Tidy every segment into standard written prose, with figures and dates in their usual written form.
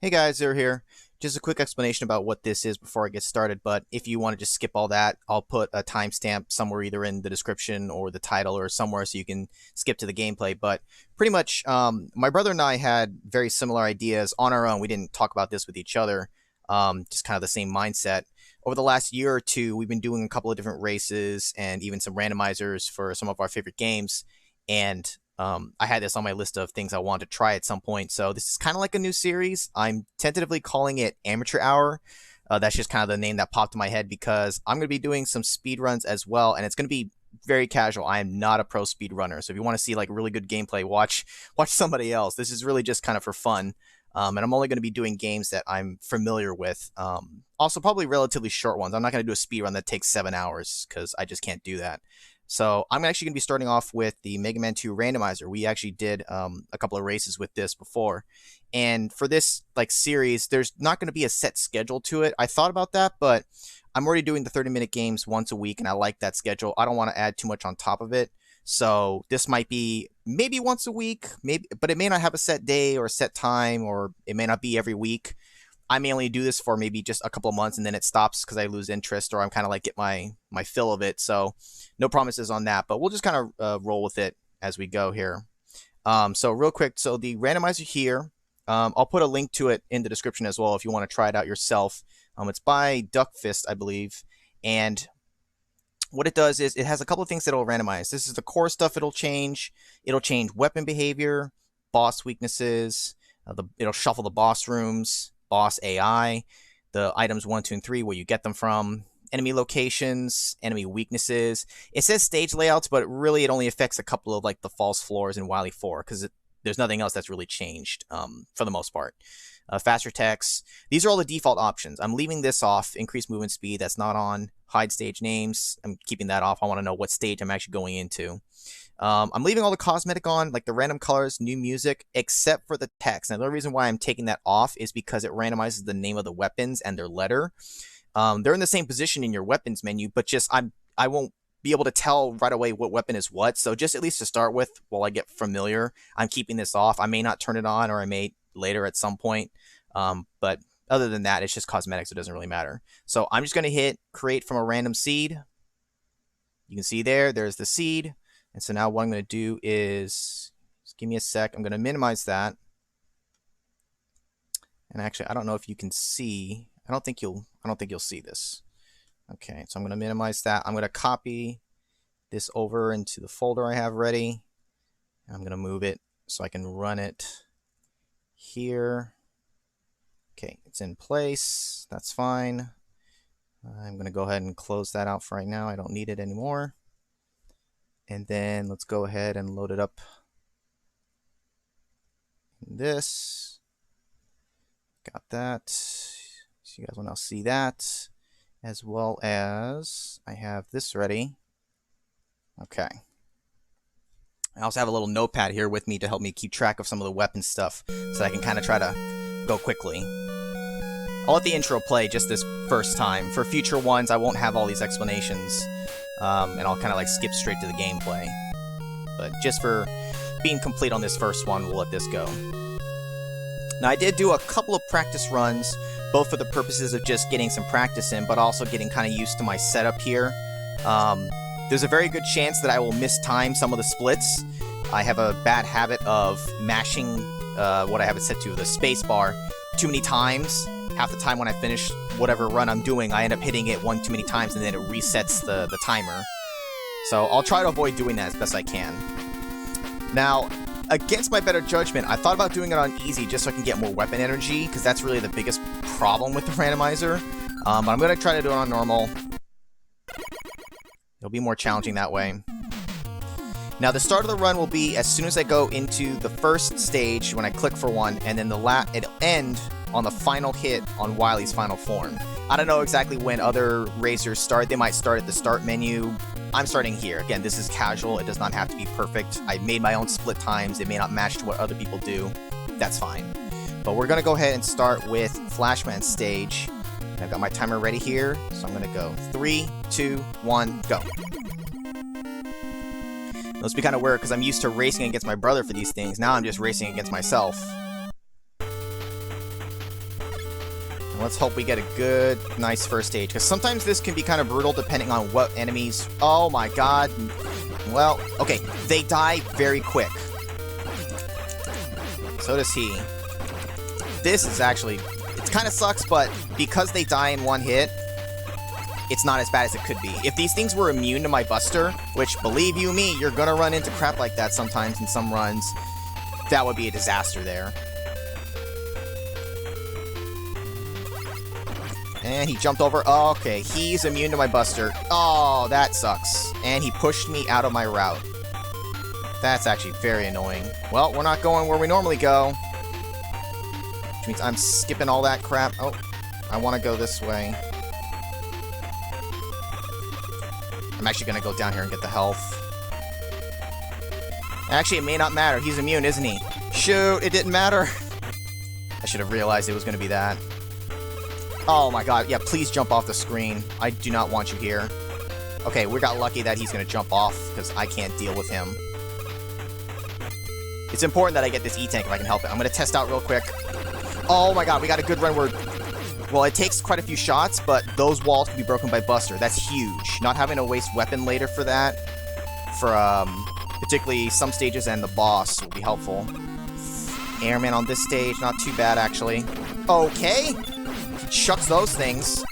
Hey guys, Zero here. Just a quick explanation about what this is before I get started, but if you want to just skip all that, I'll put a timestamp somewhere either in the description or the title or somewhere so you can skip to the gameplay. But pretty much, my brother and I had very similar ideas on our own. We didn't talk about this with each other, just kind of the same mindset. Over the last year or two, we've been doing a couple of different races and even some randomizers for some of our favorite games. And I had this on my list of things I wanted to try at some point. So this is kind of like a new series. I'm tentatively calling it Amateur Hour. That's just kind of the name that popped in my head because I'm going to be doing some speed runs as well, and it's going to be very casual. I am not a pro speed runner, so if you want to see like really good gameplay, watch somebody else. This is really just kind of for fun, and I'm only going to be doing games that I'm familiar with. Also, probably relatively short ones. I'm not going to do a speed run that takes 7 hours because I just can't do that. So I'm actually going to be starting off with the Mega Man 2 Randomizer. We actually did a couple of races with this before. And for this like series, there's not going to be a set schedule to it. I thought about that, but I'm already doing the 30-minute games once a week, and I like that schedule. I don't want to add too much on top of it. So this might be maybe once a week, maybe, but it may not have a set day or a set time, or it may not be every week. I may only do this for maybe just a couple of months and then it stops because I lose interest or I'm kind of like get my fill of it. So no promises on that, but we'll just kind of roll with it as we go here. So real quick, so the randomizer here, I'll put a link to it in the description as well if you want to try it out yourself. It's by Duckfist, I believe. And what it does is it has a couple of things that it'll randomize. This is the core stuff it'll change. It'll change weapon behavior, boss weaknesses, it'll shuffle the boss rooms, boss AI, the items 1, 2, and 3, where you get them from, enemy locations, enemy weaknesses. It says stage layouts, but really it only affects a couple of like the false floors in Wily 4 because there's nothing else that's really changed for the most part. Faster text. These are all the default options. I'm leaving this off. Increase movement speed. That's not on. Hide stage names. I'm keeping that off. I want to know what stage I'm actually going into. I'm leaving all the cosmetic on, like the random colors, new music, except for the text. Now, the reason why I'm taking that off is because it randomizes the name of the weapons and their letter. They're in the same position in your weapons menu, but just I won't be able to tell right away what weapon is what. So just at least to start with, while I get familiar, I'm keeping this off. I may not turn it on, or I may later at some point. But other than that, it's just cosmetics. It doesn't really matter. So I'm just going to hit create from a random seed. You can see there's the seed. And so now what I'm going to do is, just give me a sec. I'm going to minimize that. And actually, I don't know if you can see. I don't think you'll see this. Okay, so I'm going to minimize that. I'm going to copy this over into the folder I have ready. And I'm going to move it so I can run it here. Okay, it's in place. That's fine. I'm going to go ahead and close that out for right now. I don't need it anymore. And then let's go ahead and load it up in this. Got that. So you guys will now see that, as well as I have this ready. Okay. I also have a little notepad here with me to help me keep track of some of the weapon stuff so that I can kind of try to go quickly. I'll let the intro play just this first time. For future ones, I won't have all these explanations. And I'll kind of like skip straight to the gameplay. But just for being complete on this first one, we'll let this go. Now, I did do a couple of practice runs, both for the purposes of just getting some practice in, but also getting kind of used to my setup here. There's a very good chance that I will mistime some of the splits. I have a bad habit of mashing what I have it set to, the space bar, too many times. Half the time when I finish whatever run I'm doing, I end up hitting it one too many times and then it resets the timer. So I'll try to avoid doing that as best I can. Now, against my better judgment, I thought about doing it on easy just so I can get more weapon energy, because that's really the biggest problem with the randomizer. But I'm going to try to do it on normal. It'll be more challenging that way. Now, the start of the run will be as soon as I go into the first stage when I click for one, and then it'll end on the final hit on Wily's final form. I don't know exactly when other racers start. They might start at the start menu. I'm starting here. Again, this is casual. It does not have to be perfect. I made my own split times. It may not match to what other people do. That's fine. But we're going to go ahead and start with Flashman stage. And I've got my timer ready here. So I'm going to go 3, 2, 1, go. It must be kind of weird because I'm used to racing against my brother for these things. Now I'm just racing against myself. Let's hope we get a good, nice first stage, because sometimes this can be kind of brutal depending on what enemies... Oh my god. Well, okay, they die very quick. So does he. This is actually... It kind of sucks, but because they die in one hit, it's not as bad as it could be. If these things were immune to my Buster, which, believe you me, you're gonna run into crap like that sometimes in some runs, that would be a disaster there. And he jumped over. Oh, okay, he's immune to my Buster. Oh, that sucks. And he pushed me out of my route. That's actually very annoying. Well, we're not going where we normally go. Which means I'm skipping all that crap. Oh, I want to go this way. I'm actually going to go down here and get the health. Actually, it may not matter. He's immune, isn't he? Shoot, it didn't matter. I should have realized it was going to be that. Oh my god, yeah, please jump off the screen. I do not want you here. Okay, we got lucky that he's gonna jump off, because I can't deal with him. It's important that I get this E-Tank if I can help it. I'm gonna test out real quick. Oh my god, we got a good run where... Well, it takes quite a few shots, but those walls can be broken by Buster. That's huge. Not having to waste weapon later for that, for particularly some stages and the boss, will be helpful. Airman on this stage, not too bad, actually. Okay! Shucks those things.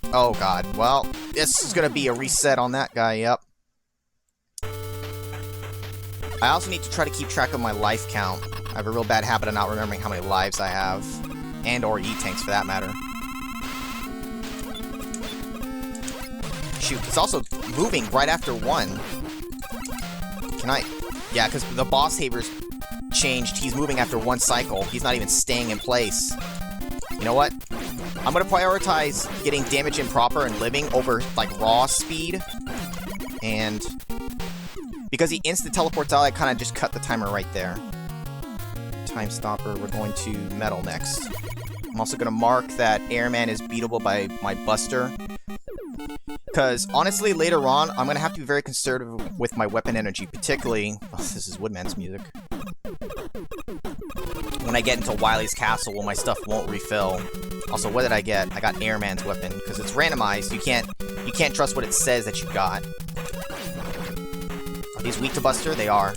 Oh god, well, this is gonna be a reset on that guy, yep. I also need to try to keep track of my life count. I have a real bad habit of not remembering how many lives I have. And or E-Tanks, for that matter. Shoot, it's also moving right after one. Can I... Yeah, because the boss haber's changed. He's moving after one cycle. He's not even staying in place. You know what? I'm gonna prioritize getting damage in proper and living over, like, raw speed. And... because he instant teleports out, I kind of just cut the timer right there. Time stopper, we're going to metal next. I'm also gonna mark that Airman is beatable by my Buster. Because, honestly, later on, I'm gonna have to be very conservative with my weapon energy, particularly... Oh, this is Woodman's music. When I get into Wily's castle, well, my stuff won't refill. Also, what did I get? I got Airman's weapon, because it's randomized. You can't trust what it says that you got. Are these weak to Buster? They are.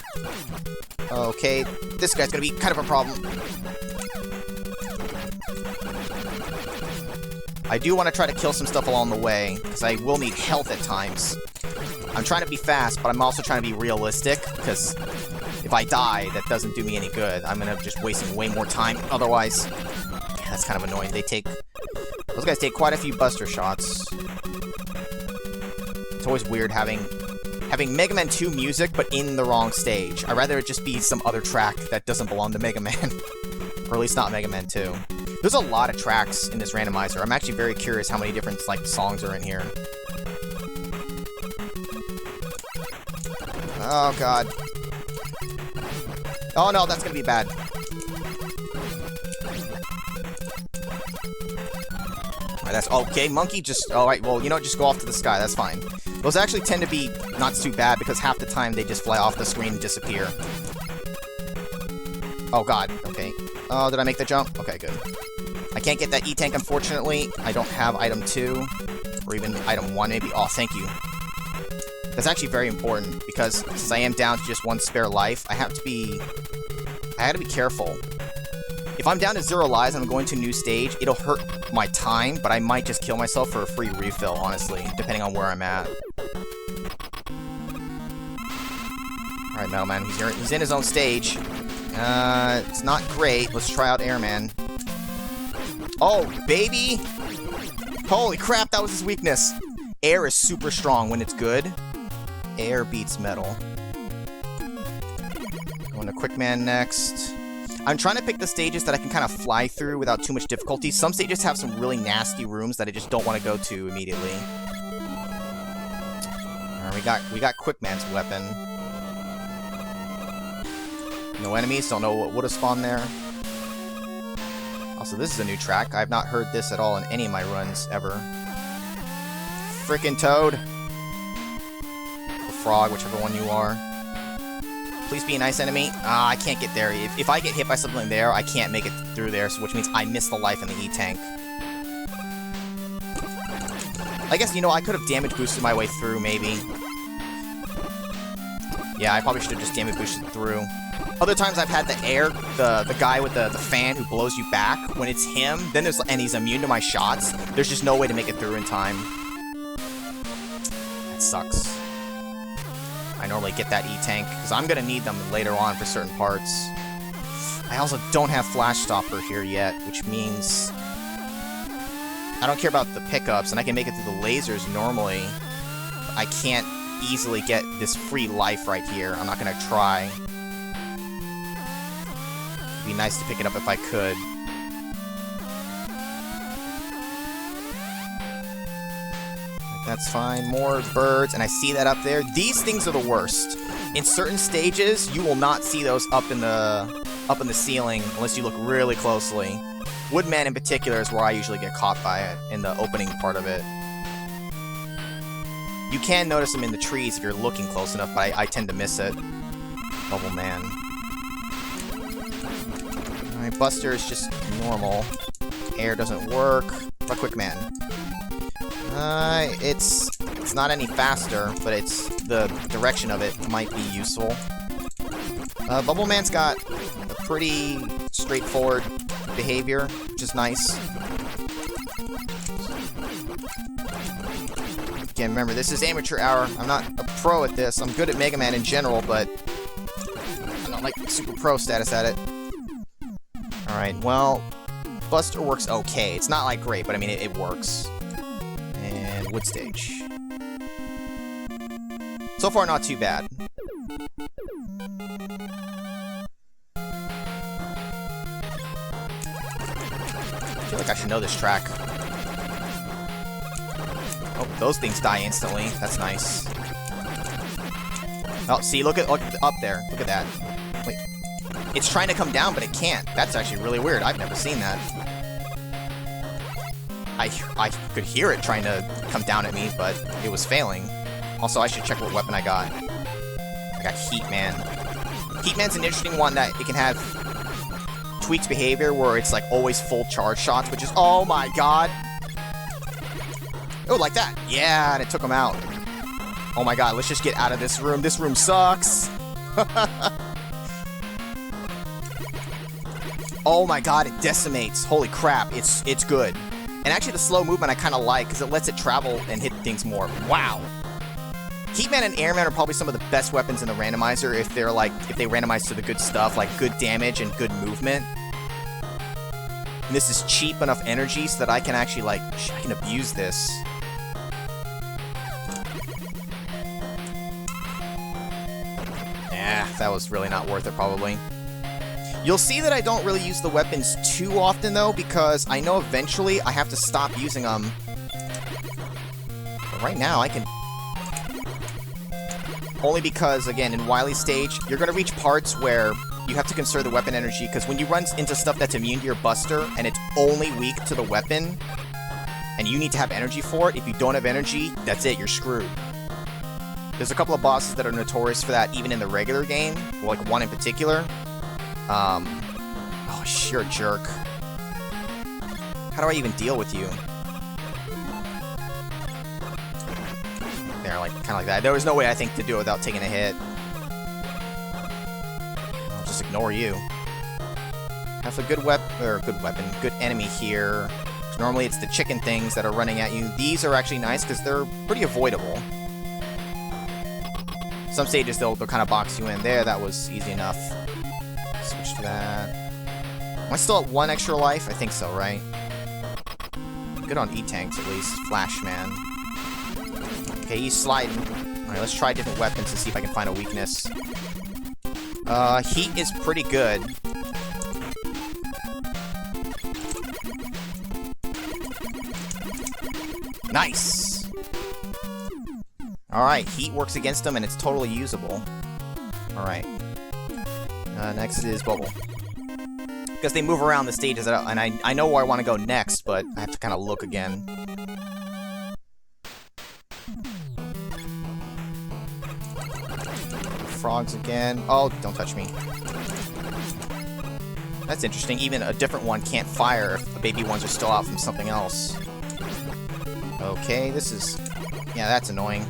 Okay, this guy's gonna be kind of a problem. I do want to try to kill some stuff along the way, because I will need health at times. I'm trying to be fast, but I'm also trying to be realistic, because if I die, that doesn't do me any good. I'm gonna just wasting way more time otherwise. Yeah, that's kind of annoying. Those guys take quite a few Buster shots. It's always weird having Mega Man 2 music, but in the wrong stage. I'd rather it just be some other track that doesn't belong to Mega Man. Or at least not Mega Man 2. There's a lot of tracks in this randomizer. I'm actually very curious how many different, like, songs are in here. Oh, god. Oh, no, that's gonna be bad. Alright, that's... Okay, Monkey just... Alright, well, you know, just go off to the sky. That's fine. Those actually tend to be not too bad, because half the time they just fly off the screen and disappear. Oh, god. Okay. Oh, did I make the jump? Okay, good. I can't get that E-Tank, unfortunately. I don't have item 2. Or even item 1, maybe. Oh, thank you. That's actually very important, because since I am down to just one spare life, I have to be careful. If I'm down to 0 lives and I'm going to a new stage, it'll hurt my time, but I might just kill myself for a free refill, honestly, depending on where I'm at. Alright, Metal Man, he's in his own stage. It's not great. Let's try out Airman. Oh, baby! Holy crap, that was his weakness! Air is super strong when it's good. Air beats metal. Going to Quickman next. I'm trying to pick the stages that I can kind of fly through without too much difficulty. Some stages have some really nasty rooms that I just don't want to go to immediately. Alright, we got Quickman's weapon. No enemies, don't know what would have spawned there. Also, this is a new track. I've not heard this at all in any of my runs, ever. Frickin' Toad. Or Frog, whichever one you are. Please be a nice enemy. Ah, I can't get there. If I get hit by something there, I can't make it through there, which means I miss the life in the E-Tank. I guess, you know, I could have damage boosted my way through, maybe. Yeah, I probably should have just damage boosted through. Other times I've had the air, the guy with the fan who blows you back. When it's him, then there's, and he's immune to my shots, there's just no way to make it through in time. That sucks. I normally get that E-Tank, because I'm going to need them later on for certain parts. I also don't have Flash Stopper here yet, which means I don't care about the pickups, and I can make it through the lasers normally. I can't easily get this free life right here. I'm not going to try. It'd be nice to pick it up if I could. That's fine. More birds, and I see that up there. These things are the worst. In certain stages, you will not see those up in the ceiling unless you look really closely. Woodman in particular is where I usually get caught by it, in the opening part of it. You can notice them in the trees if you're looking close enough, but I tend to miss it. Bubble Man. Alright, Buster is just normal. Air doesn't work. But Quick Man. It's not any faster, but it's the direction of it might be useful. Bubble Man's got a pretty straightforward behavior, which is nice. Again, remember, this is amateur hour. I'm not a pro at this. I'm good at Mega Man in general, but I'm not like super pro status at it. Alright, well, Buster works okay. It's not like great, but I mean, it works. And Wood Stage. So far, not too bad. I feel like I should know this track. Oh, those things die instantly. That's nice. Oh, see, look up there. Look at that. Wait. It's trying to come down, but it can't. That's actually really weird. I've never seen that. I could hear it trying to come down at me, but it was failing. Also, I should check what weapon I got. I got Heat Man. Heat Man's an interesting one that it can have tweaks behavior where it's like always full charge shots, which is, oh my god. Oh, like that. Yeah, and it took him out. Oh my god, let's just get out of this room. This room sucks. Oh my god, it decimates. Holy crap, it's good. And actually the slow movement I kind of like, because it lets it travel and hit things more. Wow. Heatman and Airman are probably some of the best weapons in the randomizer if they randomize to the good stuff, like good damage and good movement. And this is cheap enough energy so that I can actually, like, I can abuse this. That was really not worth it, probably. You'll see that I don't really use the weapons too often, though, because I know eventually I have to stop using them. But right now, I can... Only because, again, in Wily Stage, you're going to reach parts where you have to conserve the weapon energy, because when you run into stuff that's immune to your Buster, and it's only weak to the weapon, and you need to have energy for it, if you don't have energy, that's it, you're screwed. There's a couple of bosses that are notorious for that, even in the regular game, like one in particular. Oh, you're a jerk. How do I even deal with you? There, like, kind of like that. There was no way, I think, to do it without taking a hit. I'll just ignore you. Have a good good enemy here. Normally it's the chicken things that are running at you. These are actually nice because they're pretty avoidable. Some stages they'll kind of box you in. There, that was easy enough. Switch to that. Am I still at 1 extra life? I think so, right? Good on E-Tanks, at least. Flash Man. Okay, he's sliding. Alright, let's try different weapons to see if I can find a weakness. Heat is pretty good. Nice! Alright, Heat works against him and it's totally usable. Alright. Next is Bubble. Because they move around the stages, and I know where I want to go next, but I have to kind of look again. Frogs again. Oh, don't touch me. That's interesting. Even a different one can't fire if the baby ones are still out from something else. Okay, this is... yeah, that's annoying.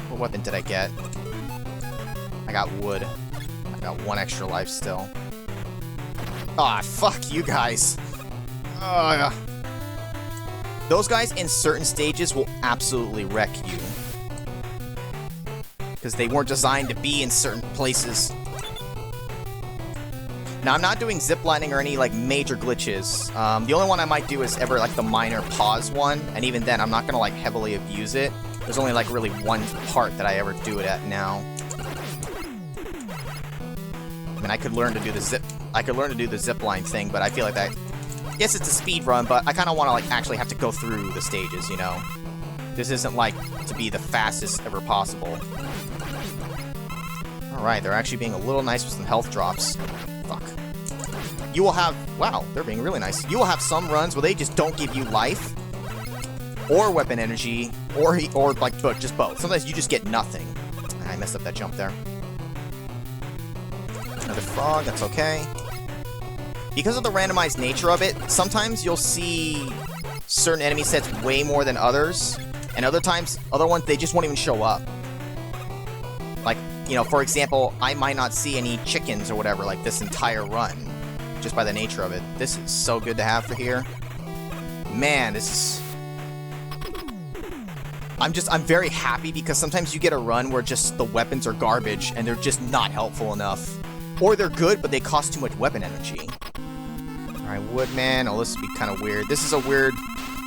What weapon did I get? I got wood. I got 1 extra life still. Ah, fuck you guys. Those guys in certain stages will absolutely wreck you. Because they weren't designed to be in certain places. Now, I'm not doing ziplining or any, like, major glitches. The only one I might do is ever, like, the minor pause one. And even then, I'm not gonna, like, heavily abuse it. There's only, like, really one part that I ever do it at now. I mean, I could learn to do the zipline thing, but I feel like that... yes, it's a speed run, but I kind of want to, like, actually have to go through the stages, you know? This isn't, like, to be the fastest ever possible. Alright, they're actually being a little nice with some health drops. Fuck. You will have... wow, they're being really nice. You will have some runs where they just don't give you life, or weapon energy, or like, just both. Sometimes you just get nothing. I messed up that jump there. Another frog, that's okay. Because of the randomized nature of it, sometimes you'll see certain enemy sets way more than others, and other ones, they just won't even show up. Like, you know, for example, I might not see any chickens or whatever, like, this entire run, just by the nature of it. This is so good to have for here. Man, this is... I'm very happy because sometimes you get a run where just the weapons are garbage and they're just not helpful enough. Or they're good, but they cost too much weapon energy. Alright, Woodman. Oh, this would be kind of weird. This is a weird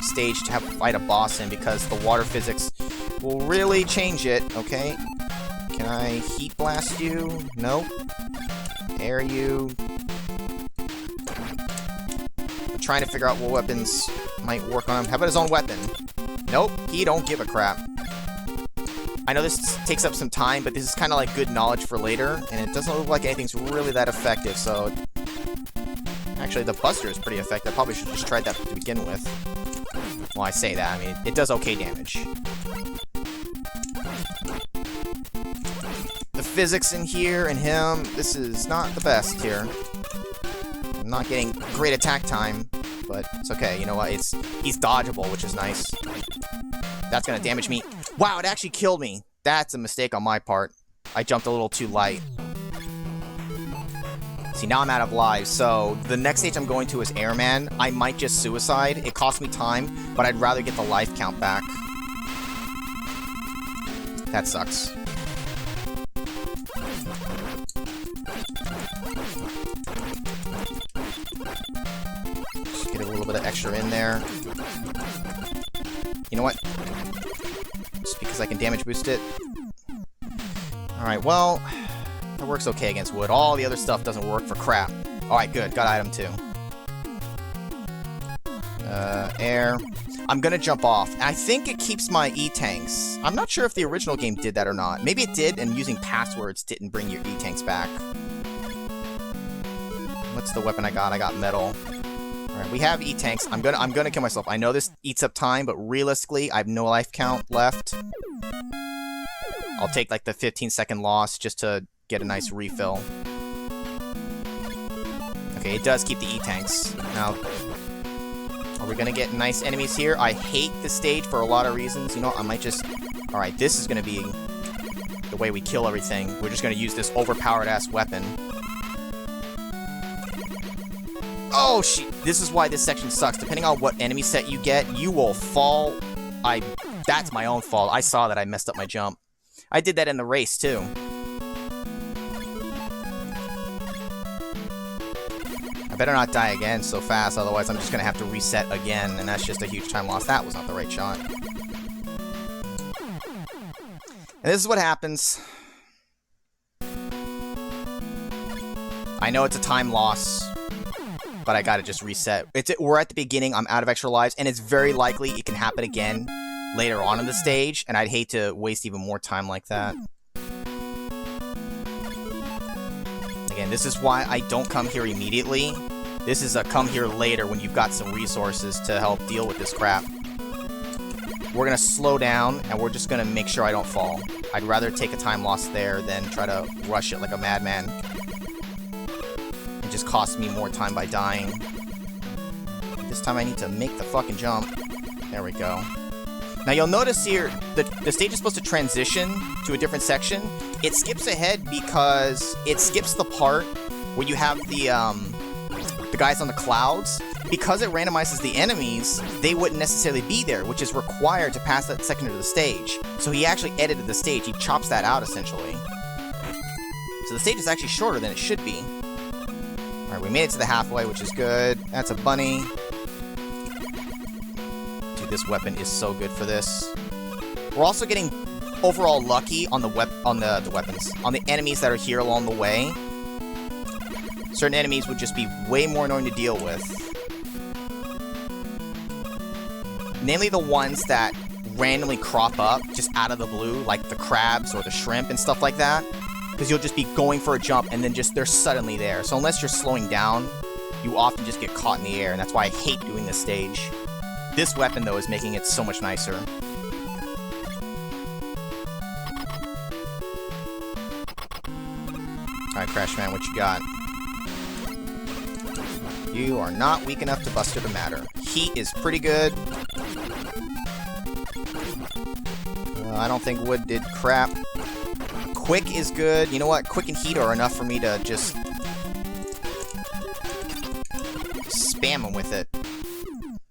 stage to have to fight a boss in because the water physics will really change it. Okay. Can I heat blast you? Nope. Air you. I'm trying to figure out what weapons might work on him. How about his own weapon? Nope, he don't give a crap. I know this takes up some time, but this is kind of like good knowledge for later, and it doesn't look like anything's really that effective, so... actually, the Buster is pretty effective. I probably should have just tried that to begin with. Well, I say that, I mean, it does okay damage. The physics in here and him, this is not the best here. I'm not getting great attack time, but it's okay. You know what? He's dodgeable, which is nice. That's gonna damage me. Wow, it actually killed me. That's a mistake on my part. I jumped a little too light. See, now I'm out of lives, so the next stage I'm going to is Airman. I might just suicide. It costs me time, but I'd rather get the life count back. That sucks. Just get a little bit of extra in there. You know what? Just because I can damage boost it. Alright, well, that works okay against wood. All the other stuff doesn't work for crap. Alright, good. Got item 2. Air. I'm gonna jump off. I think it keeps my E-tanks. I'm not sure if the original game did that or not. Maybe it did, and using passwords didn't bring your E-tanks back. What's the weapon I got? I got metal. Alright, we have E-tanks. I'm gonna kill myself. I know this eats up time, but realistically, I have no life count left. I'll take, like, the 15-second loss just to get a nice refill. Okay, it does keep the E-tanks. Now, are we gonna get nice enemies here? I hate this stage for a lot of reasons. You know, I might just... Alright, this is gonna be the way we kill everything. We're just gonna use this overpowered-ass weapon. Oh, shit. This is why this section sucks. Depending on what enemy set you get, you will fall. That's my own fault. I saw that I messed up my jump. I did that in the race, too. I better not die again so fast, otherwise I'm just gonna have to reset again, and that's just a huge time loss. That was not the right shot. And this is what happens. I know it's a time loss, but I gotta just reset. We're at the beginning, I'm out of extra lives, and it's very likely it can happen again later on in the stage, and I'd hate to waste even more time like that. Again, this is why I don't come here immediately. This is a come here later when you've got some resources to help deal with this crap. We're gonna slow down, and we're just gonna make sure I don't fall. I'd rather take a time loss there than try to rush it like a madman. And just costs me more time by dying. This time I need to make the fucking jump. There we go. Now you'll notice here, the stage is supposed to transition to a different section. It skips ahead because it skips the part where you have the guys on the clouds. Because it randomizes the enemies, they wouldn't necessarily be there, which is required to pass that section of the stage. So he actually edited the stage. He chops that out, essentially. So the stage is actually shorter than it should be. Alright, we made it to the halfway, which is good. That's a bunny. Dude, this weapon is so good for this. We're also getting overall lucky on the weapons. On the enemies that are here along the way. Certain enemies would just be way more annoying to deal with. Namely the ones that randomly crop up just out of the blue, like the crabs or the shrimp and stuff like that. Because you'll just be going for a jump and then just they're suddenly there. So unless you're slowing down, you often just get caught in the air, and that's why I hate doing this stage. This weapon, though, is making it so much nicer. Alright, Crash Man, what you got? You are not weak enough to Buster the Matter. Heat is pretty good. I don't think Wood did crap. Quick is good. You know what? Quick and Heat are enough for me to just spam him with it.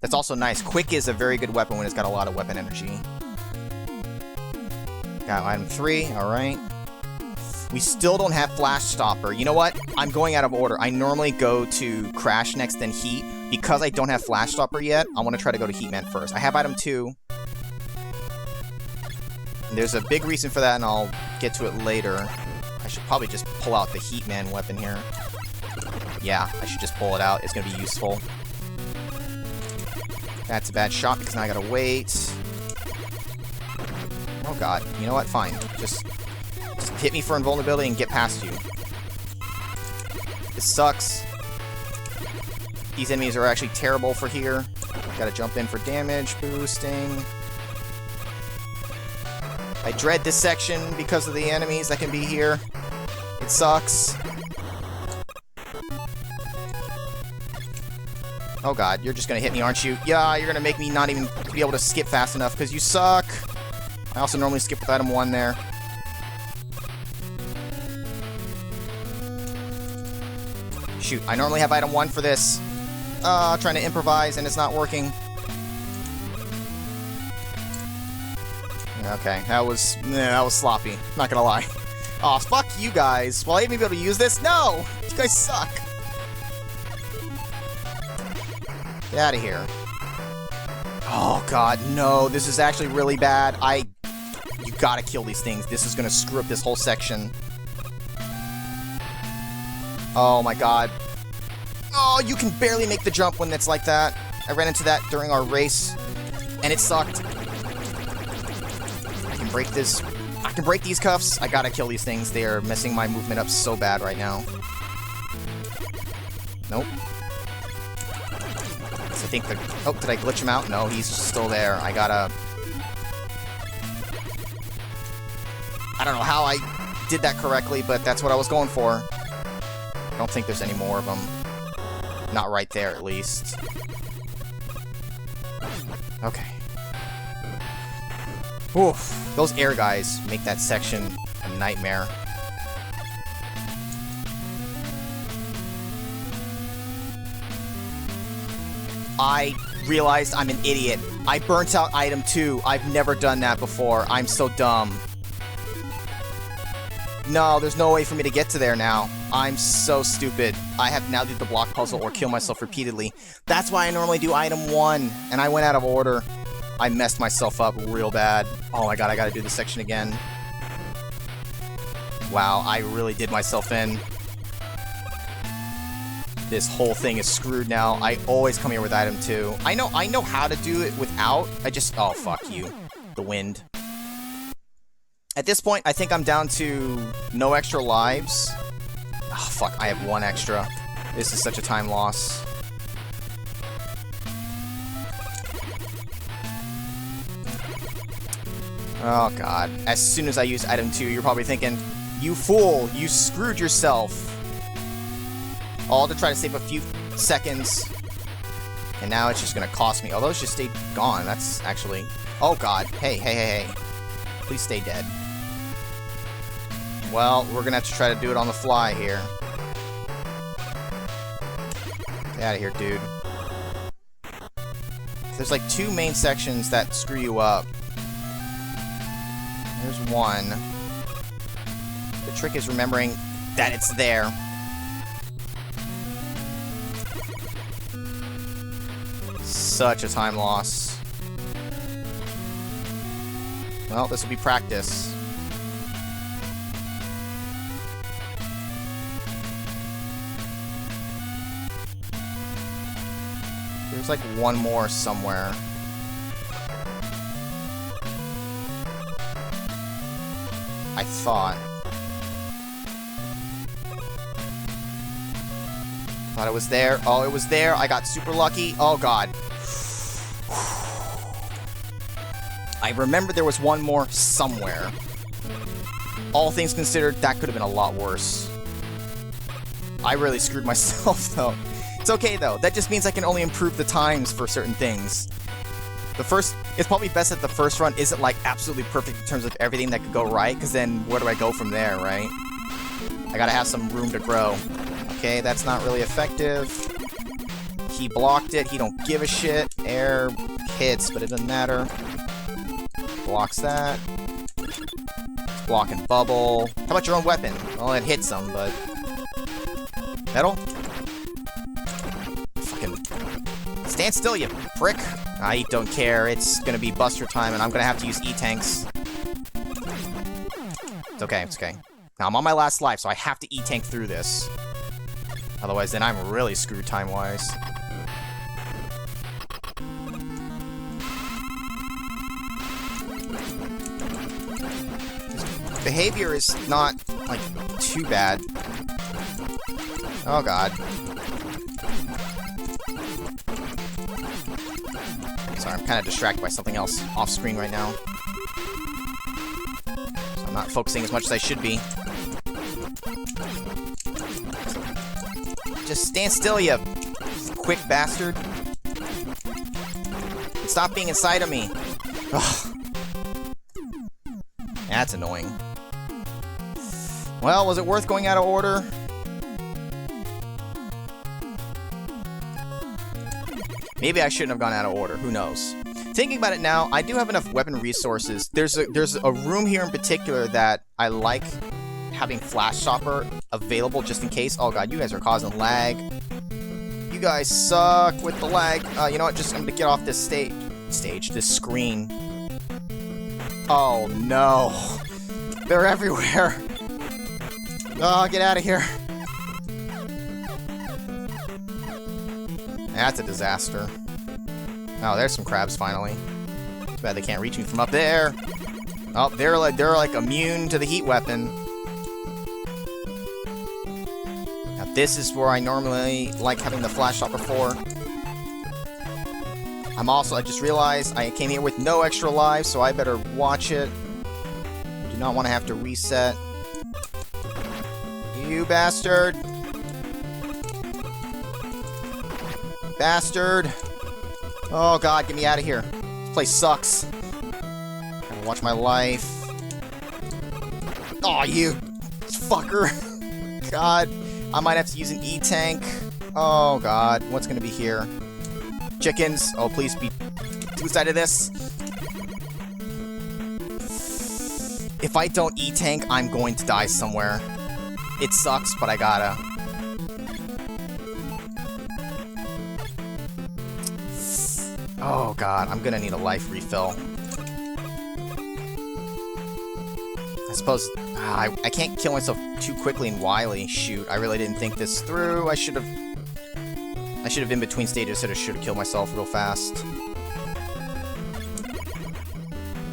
That's also nice. Quick is a very good weapon when it's got a lot of weapon energy. Got item 3. Alright. We still don't have Flash Stopper. You know what? I'm going out of order. I normally go to Crash next, then Heat. Because I don't have Flash Stopper yet, I want to try to go to Heatman first. I have item 2. There's a big reason for that, and I'll get to it later. I should probably just pull out the Heatman weapon here. Yeah, I should just pull it out. It's going to be useful. That's a bad shot, because now I gotta wait. Oh god. You know what? Fine. Just hit me for invulnerability and get past you. This sucks. These enemies are actually terrible for here. Gotta jump in for damage boosting. I dread this section because of the enemies that can be here. It sucks. Oh god, you're just gonna hit me, aren't you? Yeah, you're gonna make me not even be able to skip fast enough because you suck. I also normally skip with item 1 there. Shoot, I normally have item 1 for this. Trying to improvise and it's not working. Okay, that was sloppy. Not gonna lie. Aw, fuck you guys. Will I even be able to use this? No! You guys suck. Get out of here. Oh god, no. This is actually really bad. You gotta kill these things. This is gonna screw up this whole section. Oh my god. Oh, you can barely make the jump when it's like that. I ran into that during our race, and it sucked. I can break this. I can break these cuffs. I gotta kill these things. They are messing my movement up so bad right now. Nope. I think the... Oh, did I glitch him out? No, he's still there. I gotta... I don't know how I did that correctly, but that's what I was going for. I don't think there's any more of them. Not right there, at least. Okay. Oof. Those air guys make that section a nightmare. I realized I'm an idiot. I burnt out item 2. I've never done that before. I'm so dumb. No, there's no way for me to get to there now. I'm so stupid. I have now to do the block puzzle or kill myself repeatedly. That's why I normally do item 1, and I went out of order. I messed myself up real bad. Oh my god, I gotta do this section again. Wow, I really did myself in. This whole thing is screwed now. I always come here with item 2. I know how to do it without. Oh, fuck you. The wind. At this point, I think I'm down to no extra lives. Oh, fuck. I have 1 extra. This is such a time loss. Oh, God. As soon as I use item 2, you're probably thinking, you fool, you screwed yourself. All to try to save a few seconds. And now it's just gonna cost me. Oh, those just stayed gone. That's actually... Oh, God. Hey, hey, hey, hey. Please stay dead. Well, we're gonna have to try to do it on the fly here. Get out of here, dude. There's like 2 main sections that screw you up. There's one. The trick is remembering that it's there. Such a time loss. Well, this will be practice. There's like one more somewhere. I thought. Thought it was there. Oh, it was there. I got super lucky. Oh, God. I remember there was one more somewhere. All things considered, that could have been a lot worse. I really screwed myself, though. It's okay, though. That just means I can only improve the times for certain things. It's probably best that the first run isn't, like, absolutely perfect in terms of everything that could go right, because then where do I go from there, right? I gotta have some room to grow. Okay, that's not really effective. He blocked it. He don't give a shit. Air hits, but it doesn't matter. Blocks that. Blocking bubble. How about your own weapon? Well, it hits them, but... Metal? Fucking... Stand still, you prick! I don't care. It's gonna be Buster time, and I'm gonna have to use E-tanks. It's okay, it's okay. Now, I'm on my last life, so I have to E-tank through this. Otherwise, then I'm really screwed time-wise. Behavior is not, like, too bad. Oh, God. Sorry, I'm kind of distracted by something else off-screen right now. So I'm not focusing as much as I should be. Just stand still, you quick bastard. Stop being inside of me. Ugh. That's annoying. Well, was it worth going out of order? Maybe I shouldn't have gone out of order. Who knows? Thinking about it now, I do have enough weapon resources. There's a room here in particular that I like having Flash Stopper available just in case. Oh, God, you guys are causing lag. You guys suck with the lag. You know what? I'm gonna get off this this screen. Oh, no. They're everywhere. Oh, get out of here. That's a disaster. Oh, there's some crabs finally. Too bad they can't reach me from up there. Oh, they're like immune to the heat weapon. Now this is where I normally like having the Flash Stopper for. I just realized I came here with no extra lives, so I better watch it. I do not want to have to reset. You bastard! Bastard! Oh, God, get me out of here. This place sucks. Gotta watch my life. Oh, you fucker. God, I might have to use an E-tank. Oh, God, what's gonna be here? Chickens. Oh, please be to the side of this. If I don't E-tank, I'm going to die somewhere. It sucks, but I gotta. Oh, God, I'm gonna need a life refill. I suppose... I can't kill myself too quickly in Wily. Shoot, I really didn't think this through. I should have in between stages, should have killed myself real fast.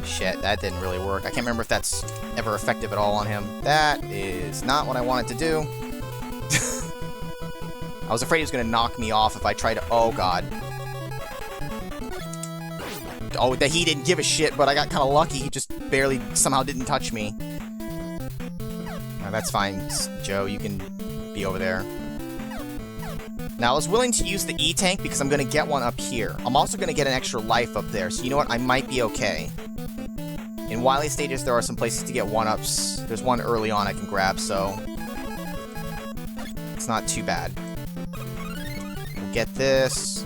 Shit, that didn't really work. I can't remember if that's ever effective at all on him. That is not what I wanted to do. I was afraid he was gonna knock me off if I tried to... Oh, God. Oh, that he didn't give a shit, but I got kind of lucky. He just barely somehow didn't touch me. That's fine, Joe. You can be over there. Now, I was willing to use the E-Tank because I'm going to get one up here. I'm also going to get an extra life up there, so you know what? I might be okay. In Wily Stages, there are some places to get 1-ups. There's one early on I can grab, so... it's not too bad. We'll get this.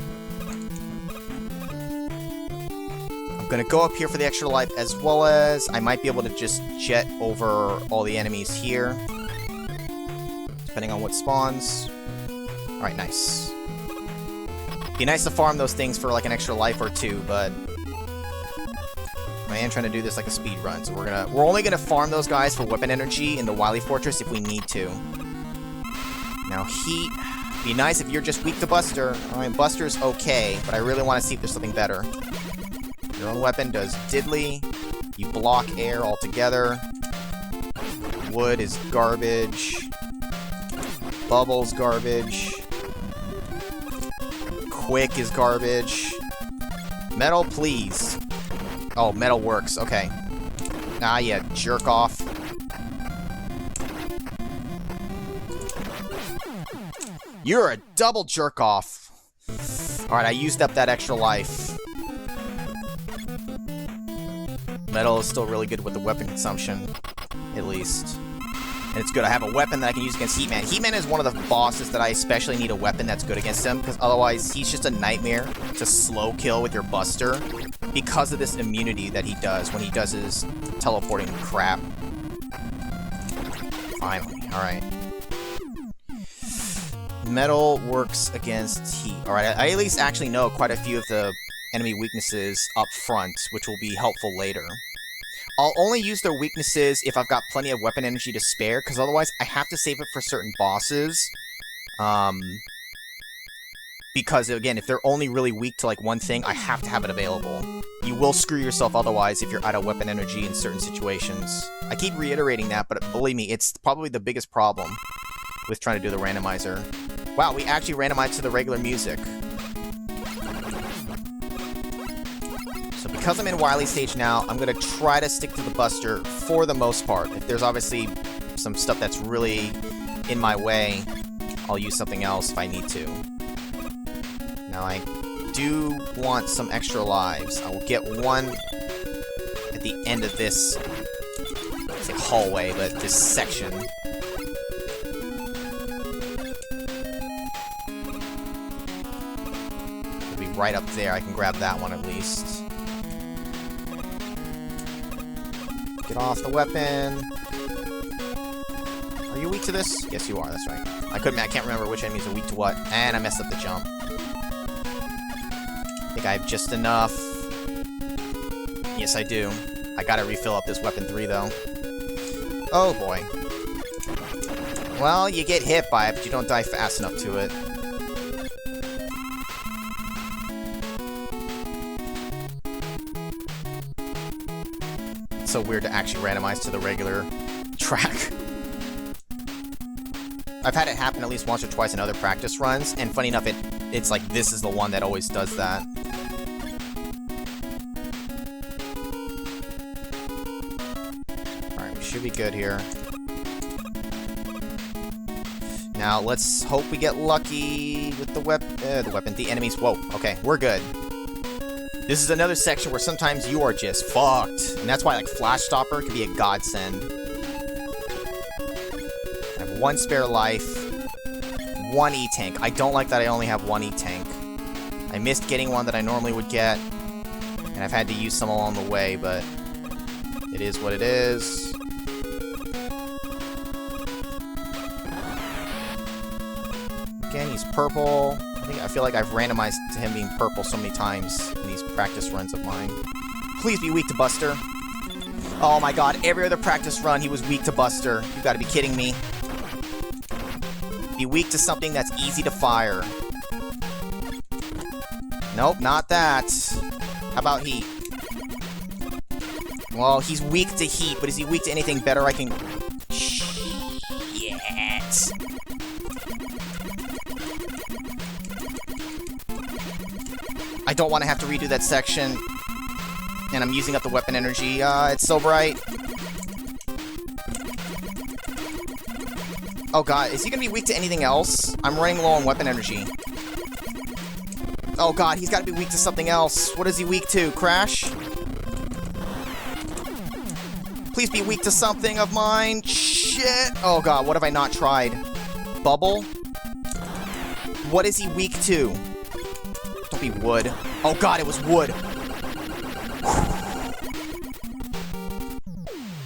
I'm going to go up here for the extra life, as well as I might be able to just jet over all the enemies here. Depending on what spawns. Alright, nice. Be nice to farm those things for like an extra life or two, but I am trying to do this like a speed run, so we're only gonna farm those guys for weapon energy in the Wily Fortress if we need to. Now heat. Be nice if you're just weak to Buster. Alright, Buster's okay, but I really want to see if there's something better. Your own weapon does diddly. You block air altogether. Wood is garbage. Bubble's garbage. Quick is garbage. Metal, please. Oh, metal works. Okay. Ah, yeah, jerk off. You're a double jerk off. Alright, I used up that extra life. Metal is still really good with the weapon consumption. At least. And it's good I have a weapon that I can use against Heatman. Heatman is one of the bosses that I especially need a weapon that's good against him, because otherwise he's just a nightmare to slow kill with your Buster because of this immunity that he does when he does his teleporting crap. Finally, alright. Metal works against heat. Alright, I at least actually know quite a few of the enemy weaknesses up front, which will be helpful later. I'll only use their weaknesses if I've got plenty of weapon energy to spare, because otherwise I have to save it for certain bosses. Because, again, if they're only really weak to, like, one thing, I have to have it available. You will screw yourself otherwise if you're out of weapon energy in certain situations. I keep reiterating that, but believe me, it's probably the biggest problem with trying to do the randomizer. Wow, we actually randomized to the regular music. So because I'm in Wily Stage now, I'm going to try to stick to the Buster for the most part. If there's obviously some stuff that's really in my way, I'll use something else if I need to. Now I do want some extra lives. I will get one at the end of this, I say hallway, but this section. It'll be right up there. I can grab that one at least. Get off the weapon. Are you weak to this? Yes, you are. That's right. I can't remember which enemies are weak to what. And I messed up the jump. I think I have just enough. Yes, I do. I gotta refill up this weapon 3, though. Oh, boy. Well, you get hit by it, but you don't die fast enough to it. It's so weird to actually randomize to the regular track. I've had it happen at least once or twice in other practice runs, and funny enough, it's like this is the one that always does that. Alright, we should be good here. Now, let's hope we get lucky with the weapon. The enemies. Whoa, okay, we're good. This is another section where sometimes you are just fucked. And that's why, like, Flash Stopper can be a godsend. I have one spare life. One E-Tank. I don't like that I only have one E-Tank. I missed getting one that I normally would get. And I've had to use some along the way, but it is what it is. Again, he's purple. I feel like I've randomized to him being purple so many times in these practice runs of mine. Please be weak to Buster. Oh my god, every other practice run he was weak to Buster. You gotta be kidding me. Be weak to something that's easy to fire. Nope, not that. How about heat? Well, he's weak to heat, but is he weak to anything better I can... Shit. I don't want to have to redo that section. And I'm using up the weapon energy. It's so bright. Oh god, is he gonna be weak to anything else? I'm running low on weapon energy. Oh god, he's gotta be weak to something else. What is he weak to? Crash? Please be weak to something of mine. Shit! Oh god, what have I not tried? Bubble? What is he weak to? Don't be wood. Oh god, it was wood.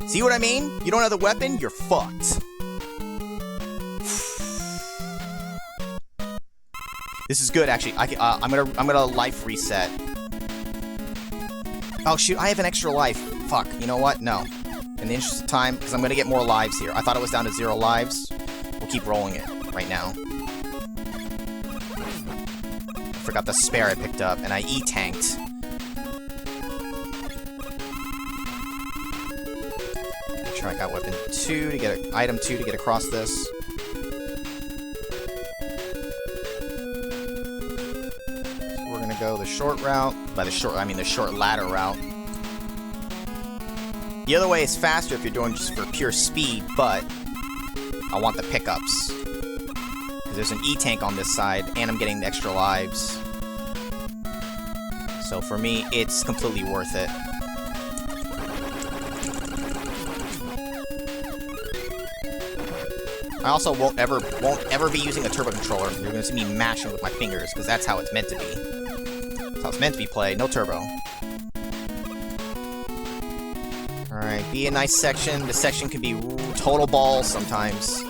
See what I mean? You don't have the weapon, you're fucked. This is good, actually. I'm gonna life reset. Oh shoot, I have an extra life. Fuck. You know what? No. In the interest of time, because I'm gonna get more lives here. I thought it was down to 0 lives. We'll keep rolling it right now. I forgot the spare I picked up, and I E-tanked. Make sure I got weapon 2 to get item 2 to get across this. Go the short route. By the short, I mean the short ladder route. The other way is faster if you're doing just for pure speed, but I want the pickups. Because there's an E-tank on this side, and I'm getting the extra lives. So for me, it's completely worth it. I also won't ever be using a turbo controller. You're gonna see me mashing with my fingers, because that's how it's meant to be. That's how it's meant to be played, no turbo. Alright, be a nice section. This section can be total balls sometimes.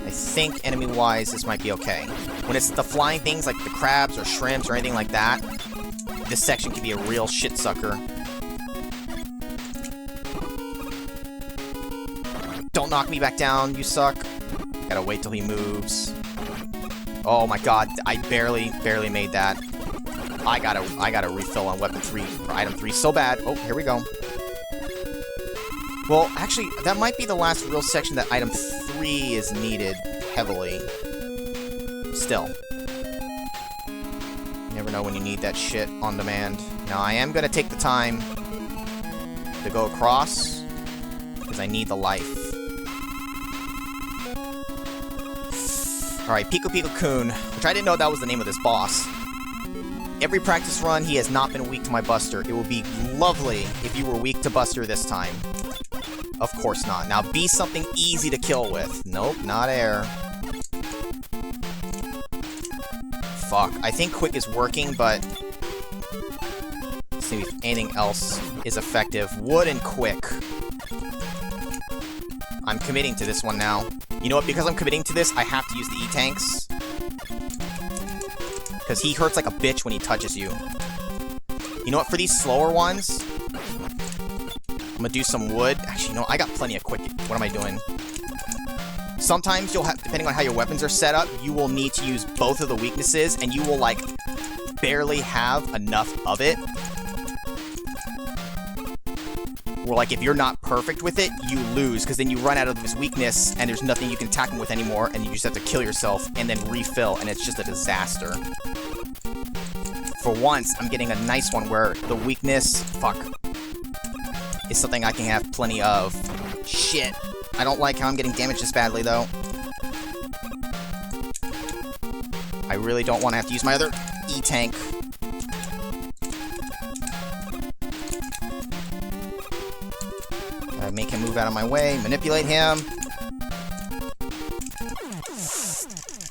I think enemy-wise, this might be okay. When it's the flying things like the crabs or shrimps or anything like that, this section can be a real shit sucker. Don't knock me back down, you suck. Gotta wait till he moves. Oh my god, I barely made that. I gotta refill on weapon 3, or item 3 so bad. Oh, here we go. Well, actually, that might be the last real section that item 3 is needed heavily. Still. You never know when you need that shit on demand. Now, I am gonna take the time to go across, because I need the life. Alright, Pico Pico Kun, which I didn't know that was the name of this boss. Every practice run, he has not been weak to my Buster. It would be lovely if you were weak to Buster this time. Of course not. Now, be something easy to kill with. Nope, not air. Fuck. I think quick is working, but let's see if anything else is effective. Wood and quick. I'm committing to this one now. You know what? Because I'm committing to this, I have to use the E-tanks. Because he hurts like a bitch when he touches you. You know what? For these slower ones, I'm gonna do some wood. Actually, no, I got plenty of quick. What am I doing? Sometimes you'll have, depending on how your weapons are set up, you will need to use both of the weaknesses, and you will, like, barely have enough of it. Or, like, if you're not perfect with it, you lose, because then you run out of this weakness, and there's nothing you can attack him with anymore, and you just have to kill yourself, and then refill, and it's just a disaster. For once, I'm getting a nice one where the weakness, fuck, is something I can have plenty of. Shit. I don't like how I'm getting damaged this badly, though. I really don't want to have to use my other E-tank. Make him move out of my way, manipulate him.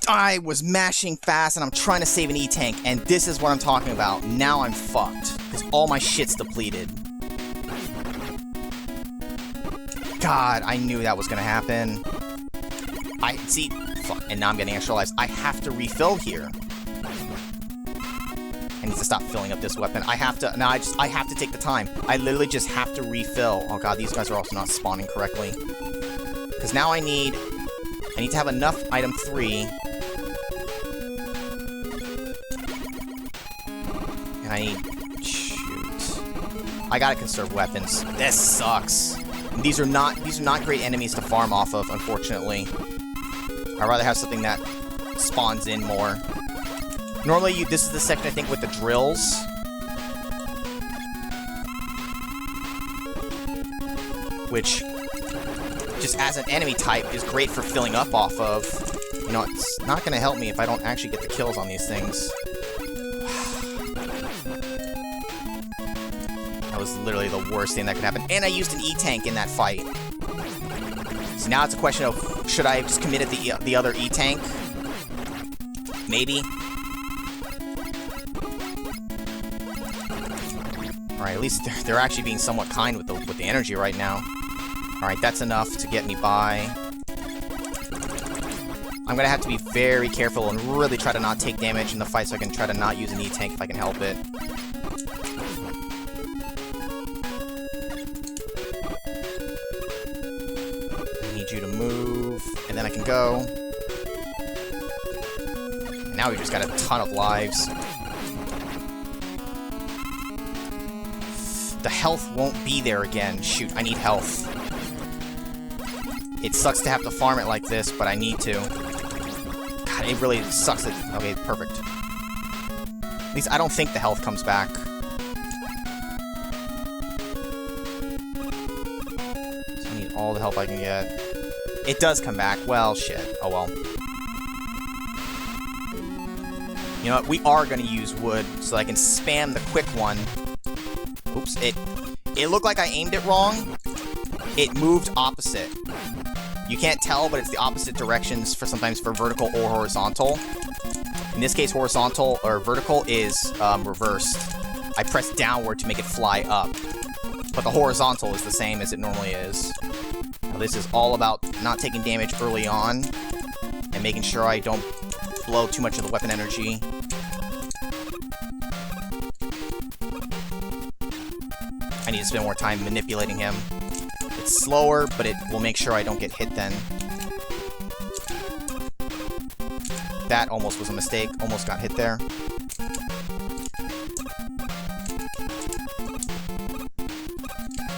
I was mashing fast and I'm trying to save an E-tank, and this is what I'm talking about. Now I'm fucked, because all my shit's depleted. God, I knew that was gonna happen. See, fuck, and now I'm getting extra lives. I have to refill here. I need to stop filling up this weapon. I have to, I have to take the time. I literally just have to refill. Oh god, these guys are also not spawning correctly. Because now I need to have enough item 3. And I need, shoot. I gotta conserve weapons. This sucks. And these are not great enemies to farm off of, unfortunately. I'd rather have something that spawns in more. Normally, this is the section, I think, with the drills. Which just as an enemy type, is great for filling up off of. You know, it's not going to help me if I don't actually get the kills on these things. That was literally the worst thing that could happen. And I used an E-Tank in that fight. So now it's a question of, should I have just committed the other E-Tank? Maybe. Alright, at least they're actually being somewhat kind with the energy right now. Alright, that's enough to get me by. I'm gonna have to be very careful and really try to not take damage in the fight so I can try to not use an E-Tank if I can help it. I need you to move, and then I can go. And now we've just got a ton of lives. The health won't be there again. Shoot, I need health. It sucks to have to farm it like this, but I need to. God, it really sucks that... Okay, perfect. At least I don't think the health comes back. So I need all the help I can get. It does come back. Well, shit. Oh well. You know what? We are going to use wood so I can spam the quick one. Oops, it looked like I aimed it wrong. It moved opposite. You can't tell, but it's the opposite directions for sometimes for vertical or horizontal. In this case, horizontal or vertical is reversed. I pressed downward to make it fly up. But the horizontal is the same as it normally is. Now, this is all about not taking damage early on and making sure I don't blow too much of the weapon energy. I need to spend more time manipulating him. It's slower, but it will make sure I don't get hit then. That almost was a mistake. Almost got hit there.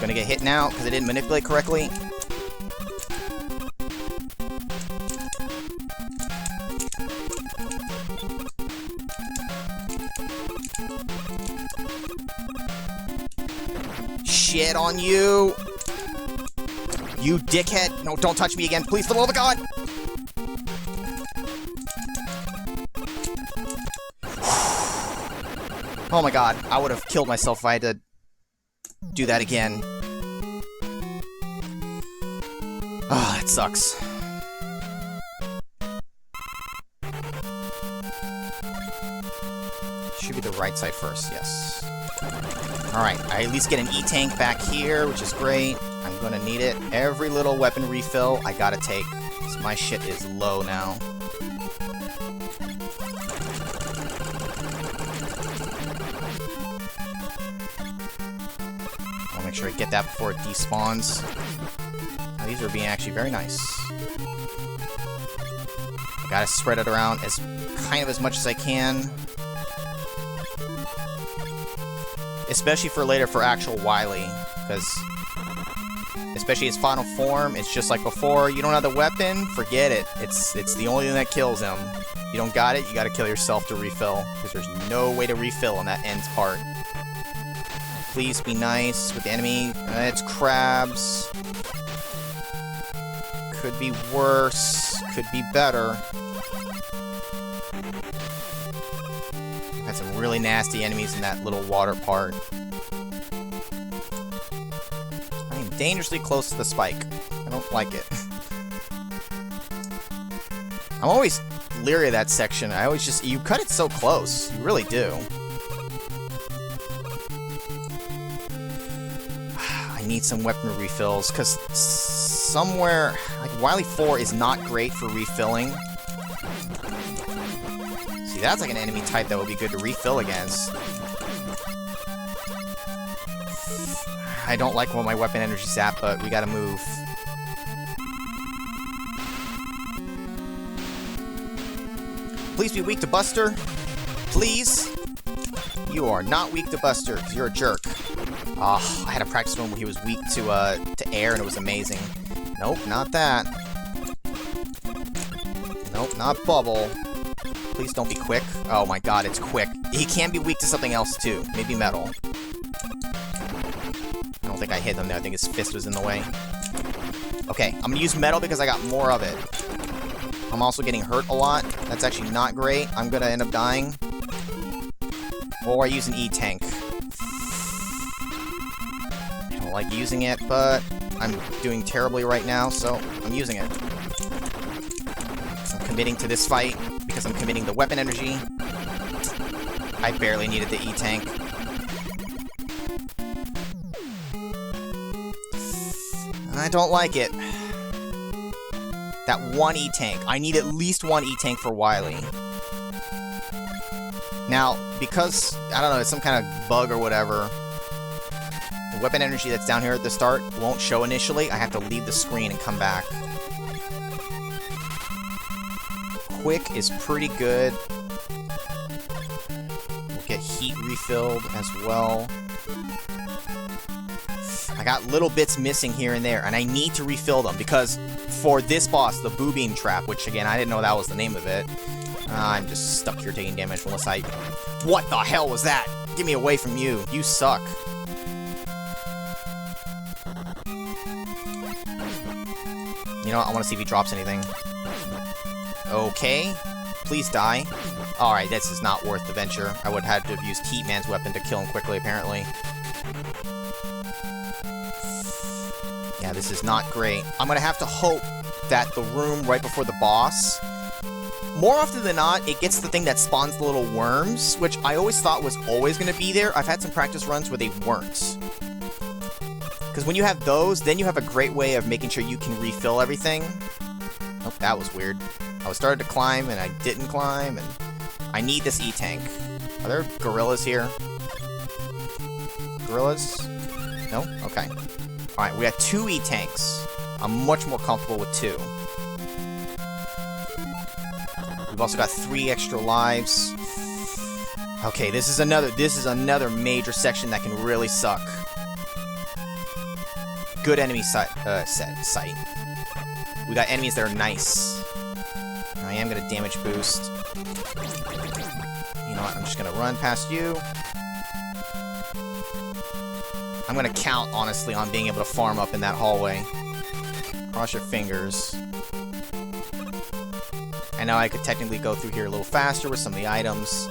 Gonna get hit now because I didn't manipulate correctly. Shit on you! You dickhead! No, don't touch me again, please, for the love of God! Oh my god, I would have killed myself if I had to do that again. Ah, that sucks. Should be the right side first, yes. Alright, I at least get an E-Tank back here, which is great. I'm gonna need it. Every little weapon refill I gotta take. So my shit is low now. I'll make sure I get that before it despawns. Now, these are being actually very nice. I gotta spread it around as much as I can. Especially for later for actual Wily, because especially his final form, it's just like before. You don't have the weapon, forget it. It's the only thing that kills him. You don't got it, you gotta kill yourself to refill, because there's no way to refill in that ends part. Please be nice with the enemy. It's crabs. Could be worse. Could be better. Had some really nasty enemies in that little water part. I am dangerously close to the spike. I don't like it. I'm always leery of that section. I always just... You cut it so close. You really do. I need some weapon refills, because somewhere... Like, Wily 4 is not great for refilling. That's like an enemy type that would be good to refill against. I don't like when my weapon energy's at, but we gotta move. Please be weak to Buster. Please. You are not weak to Buster, because you're a jerk. Oh, I had a practice one where he was weak to air, and it was amazing. Nope, not that. Nope, not Bubble. Please don't be quick. Oh my god, it's quick. He can be weak to something else too. Maybe metal. I don't think I hit him there. I think his fist was in the way. Okay, I'm gonna use metal because I got more of it. I'm also getting hurt a lot. That's actually not great. I'm gonna end up dying. Or I use an E-tank. I don't like using it, but I'm doing terribly right now, so I'm using it. I'm committing to this fight because I'm committing the weapon energy. I barely needed the E-tank. I don't like it. That one E-tank. I need at least one E-tank for Wily. Now, because, I don't know, it's some kind of bug or whatever, the weapon energy that's down here at the start won't show initially. I have to leave the screen and come back. Quick is pretty good. We'll get heat refilled as well. I got little bits missing here and there, and I need to refill them, because for this boss, the Boo Beam Trap, which again, I didn't know that was the name of it, I'm just stuck here taking damage unless I... What the hell was that? Get me away from you. You suck. You know what? I want to see if he drops anything. Okay. Please die. Alright, this is not worth the venture. I would have had to have used Heatman's weapon to kill him quickly, apparently. Yeah, this is not great. I'm gonna have to hope that the room right before the boss, more often than not, it gets the thing that spawns the little worms, which I always thought was always gonna be there. I've had some practice runs where they weren't. Because when you have those, then you have a great way of making sure you can refill everything. Oh, that was weird. I was starting to climb, and I didn't climb, and I need this E-tank. Are there gorillas here? Gorillas? No? Okay. Alright, we got 2 E-tanks. I'm much more comfortable with 2. We've also got 3 extra lives. Okay, this is another major section that can really suck. Good enemy sight. We got enemies that are nice. I am gonna damage boost. You know what? I'm just gonna run past you. I'm gonna count, honestly, on being able to farm up in that hallway. Cross your fingers. I know I could technically go through here a little faster with some of the items.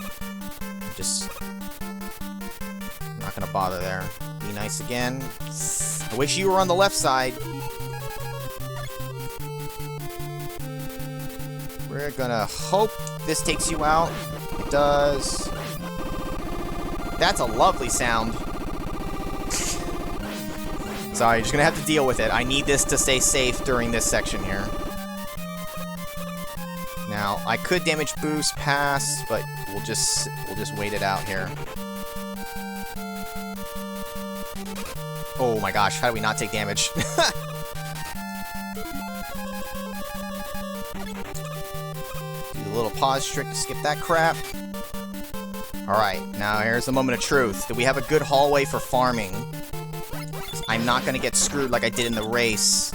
I'm not gonna bother there. Be nice again. I wish you were on the left side. We're gonna hope this takes you out. It does. That's a lovely sound. Sorry, you're just gonna have to deal with it. I need this to stay safe during this section here. Now, I could damage boost pass, but we'll just wait it out here. Oh my gosh, how do we not take damage? Do the little pause trick to skip that crap. Alright, now here's the moment of truth. Do we have a good hallway for farming? I'm not gonna get screwed like I did in the race.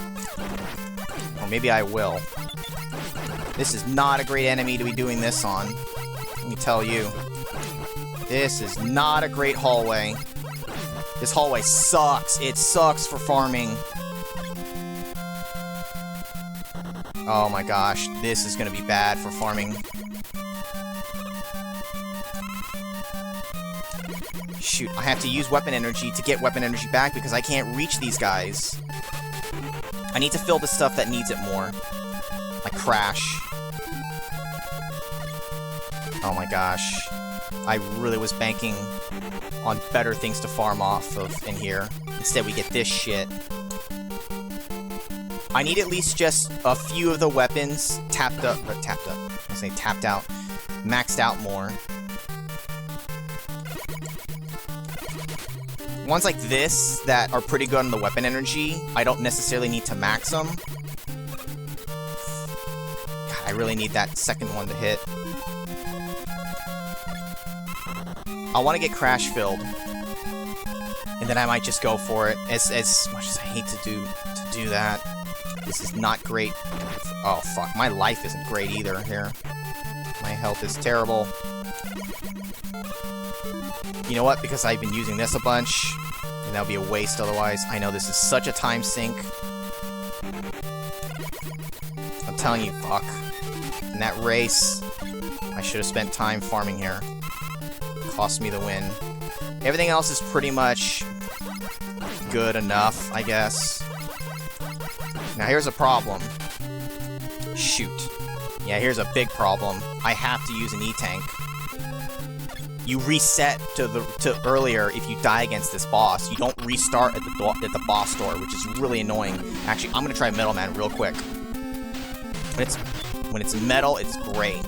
Or maybe I will. This is not a great enemy to be doing this on. Let me tell you. This is not a great hallway. This hallway sucks. It sucks for farming. Oh my gosh. This is gonna be bad for farming. Shoot, I have to use weapon energy to get weapon energy back because I can't reach these guys. I need to fill the stuff that needs it more. Like Crash. Oh my gosh. I really was banking on better things to farm off of in here. Instead we get this shit. I need at least just a few of the weapons tapped out. Maxed out more. Ones like this that are pretty good on the weapon energy, I don't necessarily need to max them. God, I really need that second one to hit. I want to get Crash filled. And then I might just go for it. As much as I hate to do that. This is not great. Oh fuck, my life isn't great either here. My health is terrible. You know what? Because I've been using this a bunch, and that would be a waste otherwise. I know this is such a time sink. telling you, fuck. In that race, I should have spent time farming here. Cost me the win. Everything else is pretty much good enough, I guess. Now here's a problem. Shoot. Yeah, here's a big problem. I have to use an E-Tank. You reset to earlier if you die against this boss. You don't restart at the boss door, which is really annoying. Actually, I'm gonna try Metal Man real quick. When it's metal, it's great.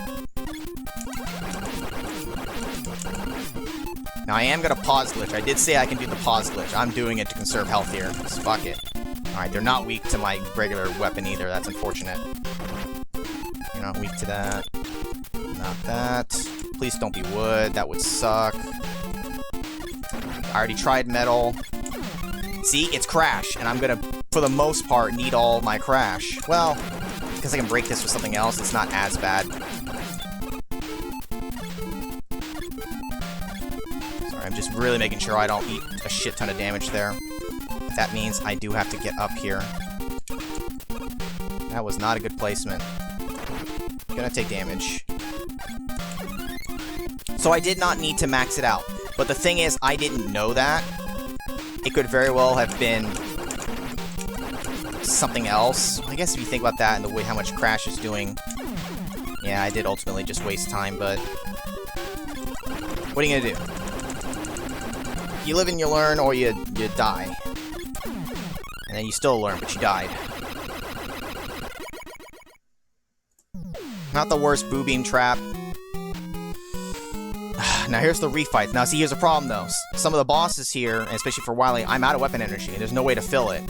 Now I am gonna pause glitch. I did say I can do the pause glitch. I'm doing it to conserve health here. So fuck it. Alright, they're not weak to my regular weapon either. That's unfortunate. You're not weak to that. Not that. Please don't be wood. That would suck. I already tried metal. See? It's crash. And I'm gonna, for the most part, need all my crash. Well, because I can break this with something else, it's not as bad. Sorry, I'm just really making sure I don't eat a shit ton of damage there. That means I do have to get up here. That was not a good placement. Gonna take damage. So I did not need to max it out. But the thing is, I didn't know that. It could very well have been something else. I guess if you think about that and the way how much Crash is doing. Yeah, I did ultimately just waste time, but what are you gonna do? You live and you learn, or you die. And then you still learn, but you died. Not the worst boo beam trap. Now here's the refight. Now see, here's a problem though. Some of the bosses here, and especially for Wily, I'm out of weapon energy. There's no way to fill it.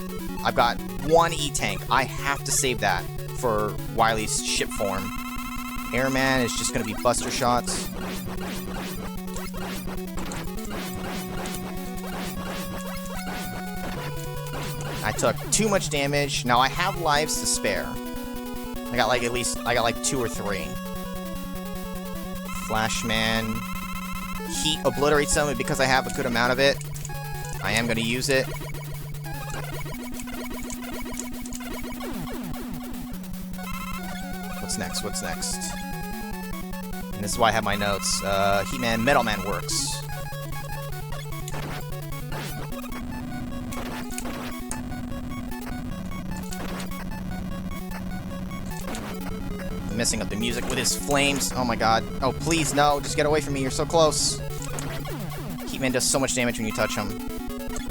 I've got one E-Tank. I have to save that for Wily's ship form. Airman is just going to be buster shots. I took too much damage. Now I have lives to spare. I got like 2 or 3. Flashman. Heat obliterates some because I have a good amount of it. I am going to use it. What's next? What's next? And this is why I have my notes. He-Man, Metal Man works. Messing up the music with his flames. Oh my god. Oh, please, no. Just get away from me. You're so close. Heatman does so much damage when you touch him.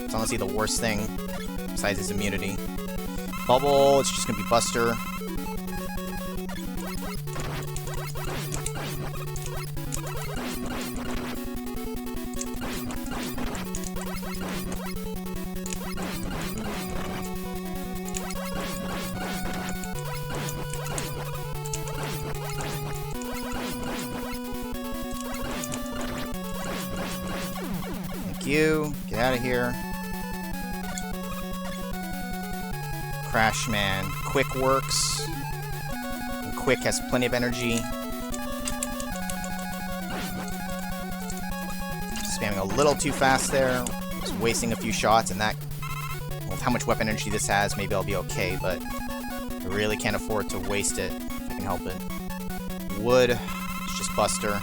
It's honestly the worst thing, besides his immunity. Bubble, it's just gonna be Buster. You get out of here. Crash Man. Quick works. And Quick has plenty of energy. Spamming a little too fast there. Just wasting a few shots, and that, well, with how much weapon energy this has, maybe I'll be okay, but I really can't afford to waste it if I can help it. Wood. It's just Buster.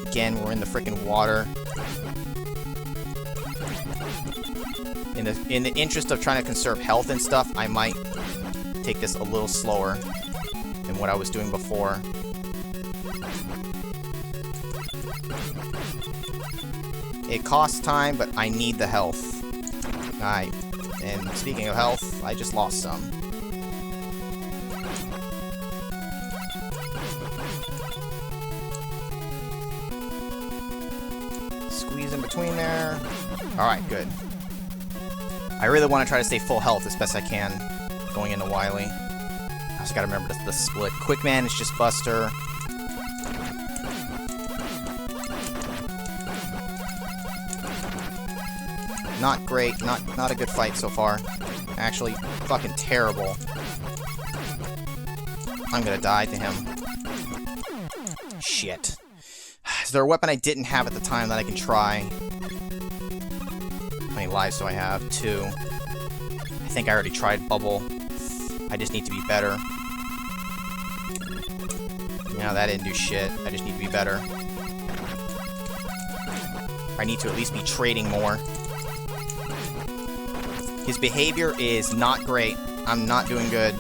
Again, we're in the freaking water. In the interest of trying to conserve health and stuff, I might take this a little slower than what I was doing before. It costs time, but I need the health. And speaking of health, I just lost some. Squeeze in between there. Alright, good. I really want to try to stay full health as best I can going into Wily. I also gotta remember the split. Quick Man is just Buster. Not great. Not a good fight so far. Actually, fucking terrible. I'm gonna die to him. Shit. Is there a weapon I didn't have at the time that I can try? How many lives do I have? 2. I think I already tried Bubble. I just need to be better. Yeah, that didn't do shit. I just need to be better. I need to at least be trading more. His behavior is not great. I'm not doing good.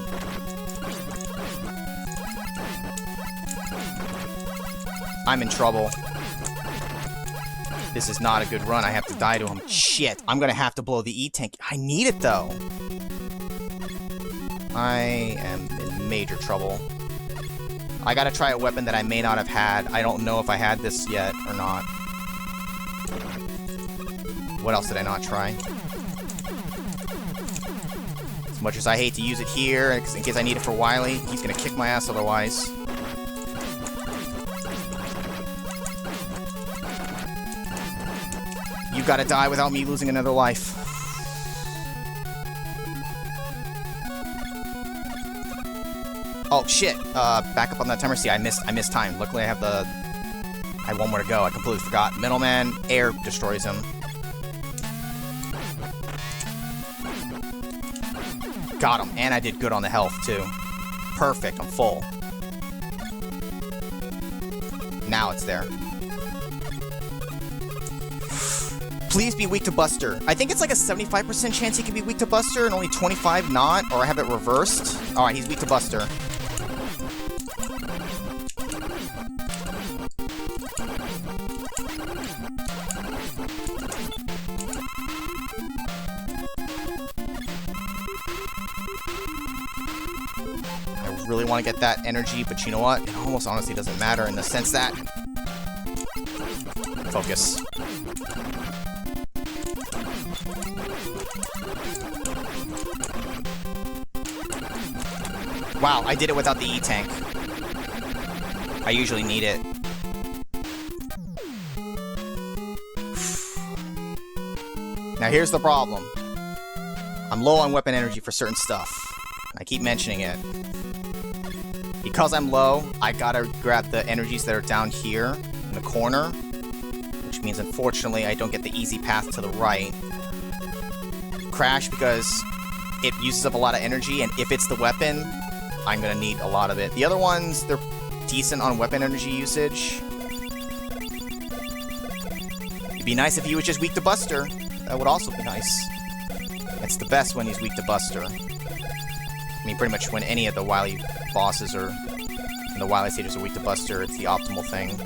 I'm in trouble. This is not a good run. I have to die to him. Shit. I'm gonna have to blow the E-tank. I need it, though. I am in major trouble. I gotta try a weapon that I may not have had. I don't know if I had this yet or not. What else did I not try? As much as I hate to use it here, in case I need it for Wily, he's gonna kick my ass otherwise. You gotta die without me losing another life. Oh shit! Back up on that timer. See, I missed time. Luckily, I have one more to go. I completely forgot. Middleman, air destroys him. Got him, and I did good on the health too. Perfect. I'm full. Now it's there. Please be weak to Buster. I think it's like a 75% chance he can be weak to Buster and only 25 not, or I have it reversed. Alright, he's weak to Buster. I really want to get that energy, but you know what? It almost honestly doesn't matter in the sense that... Focus. Wow, I did it without the E-tank. I usually need it. Now here's the problem. I'm low on weapon energy for certain stuff. I keep mentioning it. Because I'm low, I gotta grab the energies that are down here in the corner, which means unfortunately I don't get the easy path to the right. Crash because it uses up a lot of energy, and if it's the weapon, I'm gonna need a lot of it. The other ones, they're decent on weapon energy usage. It'd be nice if he was just weak to Buster. That would also be nice. It's the best when he's weak to Buster. I mean, pretty much when any of the Wily bosses or the Wily stages are weak to Buster, it's the optimal thing.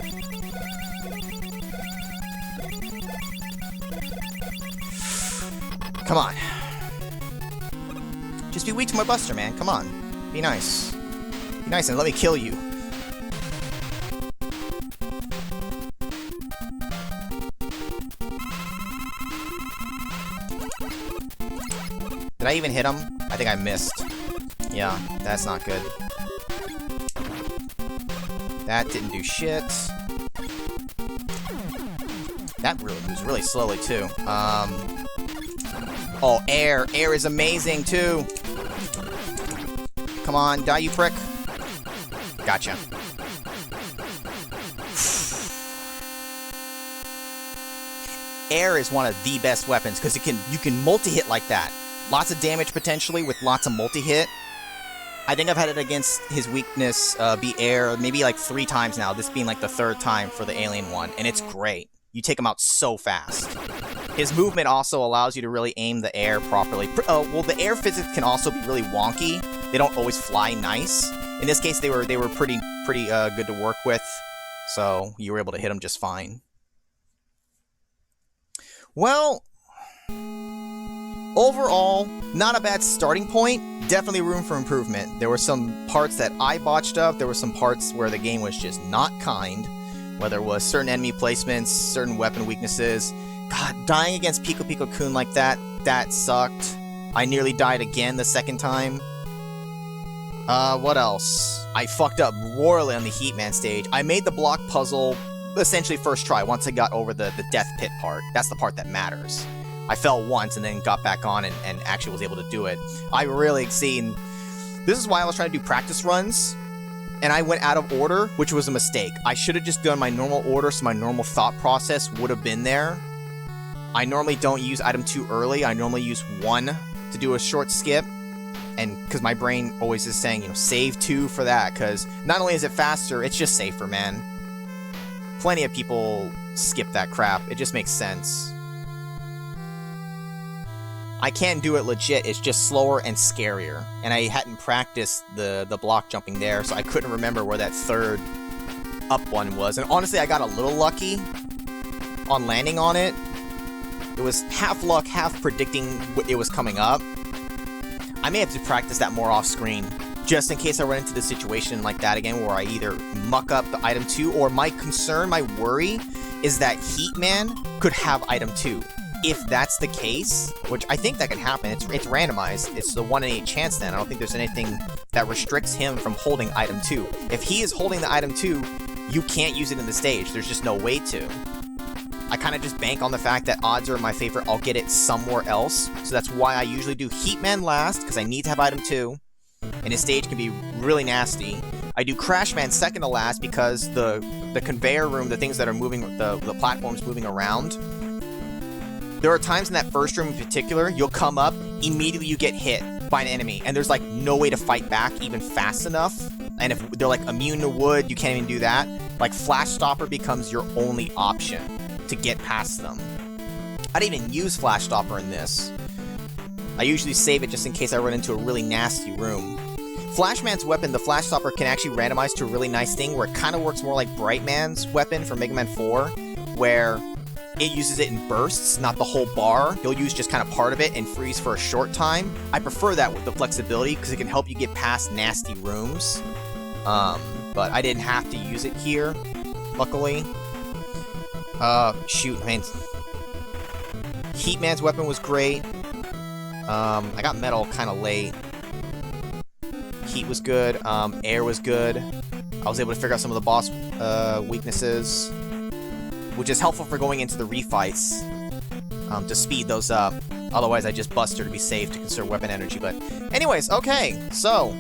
Come on. Just be weak to my Buster, man. Come on. Be nice. Be nice and let me kill you. Did I even hit him? I think I missed. Yeah, that's not good. That didn't do shit. That really moves really slowly, too. Oh, air. Air is amazing, too. Come on, die, you prick. Gotcha. Air is one of the best weapons, because you can multi-hit like that. Lots of damage, potentially, with lots of multi-hit. I think I've had it against his weakness be air maybe like 3 times now, this being like the 3rd time for the alien one, and it's great. You take him out so fast. His movement also allows you to really aim the air properly. Well, the air physics can also be really wonky. They don't always fly nice. In this case, they were pretty good to work with, so you were able to hit them just fine. Well, overall, not a bad starting point. Definitely room for improvement. There were some parts that I botched up. There were some parts where the game was just not kind. Whether it was certain enemy placements, certain weapon weaknesses. God, dying against Pico Pico Kun like that sucked. I nearly died again the 2nd time. What else? I fucked up royally on the Heatman stage. I made the block puzzle essentially first try once I got over the death pit part. That's the part that matters. I fell once and then got back on and actually was able to do it. I really seen... This is why I was trying to do practice runs, and I went out of order, which was a mistake. I should have just done my normal order, so my normal thought process would have been there. I normally don't use item 2 early. I normally use 1 to do a short skip. And because my brain always is saying, you know, save 2 for that, because not only is it faster, it's just safer, man. Plenty of people skip that crap. It just makes sense. I can do it legit, it's just slower and scarier. And I hadn't practiced the block jumping there, so I couldn't remember where that third up one was. And honestly, I got a little lucky on landing on it. It was half luck, half predicting it was coming up. I may have to practice that more off screen, just in case I run into the situation like that again, where I either muck up the item 2, or my concern, my worry, is that Heat Man could have item 2. If that's the case, which I think that can happen, it's randomized, it's the 1 in 8 chance then, I don't think there's anything that restricts him from holding item 2. If he is holding the item 2, you can't use it in the stage, there's just no way to. I kind of just bank on the fact that odds are in my favor, I'll get it somewhere else, so that's why I usually do Heat Man last, because I need to have item 2, and his stage can be really nasty. I do Crash Man second to last, because the conveyor room, the things that are moving, the platforms moving around, there are times in that first room in particular, you'll come up, immediately you get hit by an enemy, and there's like no way to fight back even fast enough, and if they're like immune to wood, you can't even do that. Like Flash Stopper becomes your only option to get past them. I didn't even use Flash Stopper in this. I usually save it just in case I run into a really nasty room. Flashman's weapon, the Flash Stopper, can actually randomize to a really nice thing where it kind of works more like Brightman's weapon from Mega Man 4, where it uses it in bursts, not the whole bar. You'll use just kind of part of it and freeze for a short time. I prefer that with the flexibility because it can help you get past nasty rooms. But I didn't have to use it here, luckily. Shoot, man. Heat Man's weapon was great. I got metal kind of late. Heat was good. Air was good. I was able to figure out some of the boss weaknesses, which is helpful for going into the refights to speed those up. Otherwise, I just bust her to be safe to conserve weapon energy. But anyways, okay. So,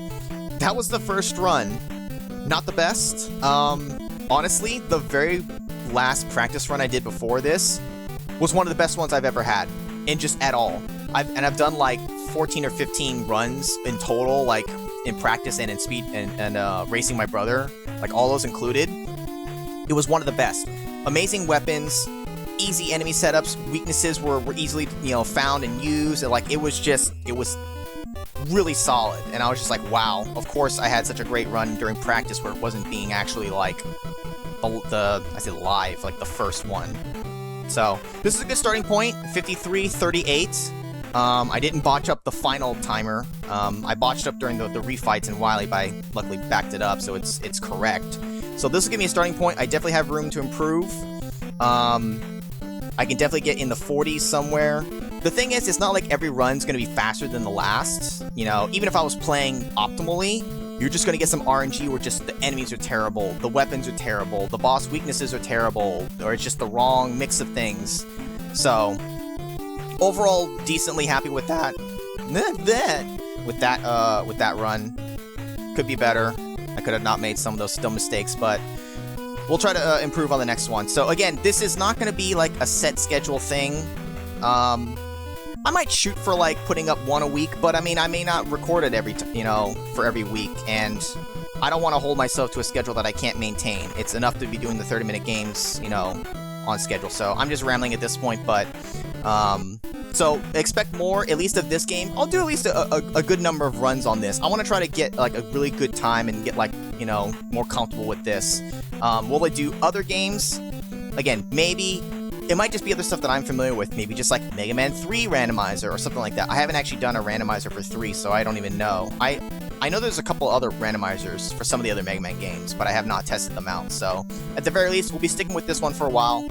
that was the first run. Not the best. Honestly, the very last practice run I did before this was one of the best ones I've ever had. And just at all. I've done like 14 or 15 runs in total, like in practice and in speed and racing my brother. Like all those included. It was one of the best. Amazing weapons, easy enemy setups, weaknesses were easily, you know, found and used, and like it was really solid, and I was just like, wow. Of course I had such a great run during practice where it wasn't being actually like I said live, like the first one. So this is a good starting point, 53:38. I didn't botch up the final timer. I botched up during the refights in Wily, but I luckily backed it up, so it's correct. So this will give me a starting point. I definitely have room to improve. I can definitely get in the 40s somewhere. The thing is, it's not like every run's going to be faster than the last. You know, even if I was playing optimally, you're just going to get some RNG where just the enemies are terrible, the weapons are terrible, the boss weaknesses are terrible, or it's just the wrong mix of things. So, overall, decently happy with that. With that run. Could be better. I could have not made some of those dumb mistakes, but we'll try to improve on the next one. So again, this is not going to be like a set schedule thing. I might shoot for like putting up one a week, but I mean, I may not record it for every week, and I don't want to hold myself to a schedule that I can't maintain. It's enough to be doing the 30-minute games, on schedule. So I'm just rambling at this point, but so expect more, at least of this game. I'll do at least a good number of runs on this. I want to try to get like a really good time and get like, more comfortable with this. Will I do other games? Again, maybe. It might just be other stuff that I'm familiar with, maybe just like Mega Man 3 randomizer or something like that. I haven't actually done a randomizer for 3, so I don't even know. I know there's a couple other randomizers for some of the other Mega Man games, but I have not tested them out. So at the very least, we'll be sticking with this one for a while,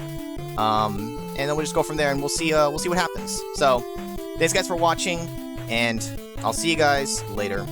and then we'll just go from there, and we'll see what happens. So thanks guys for watching, and I'll see you guys later.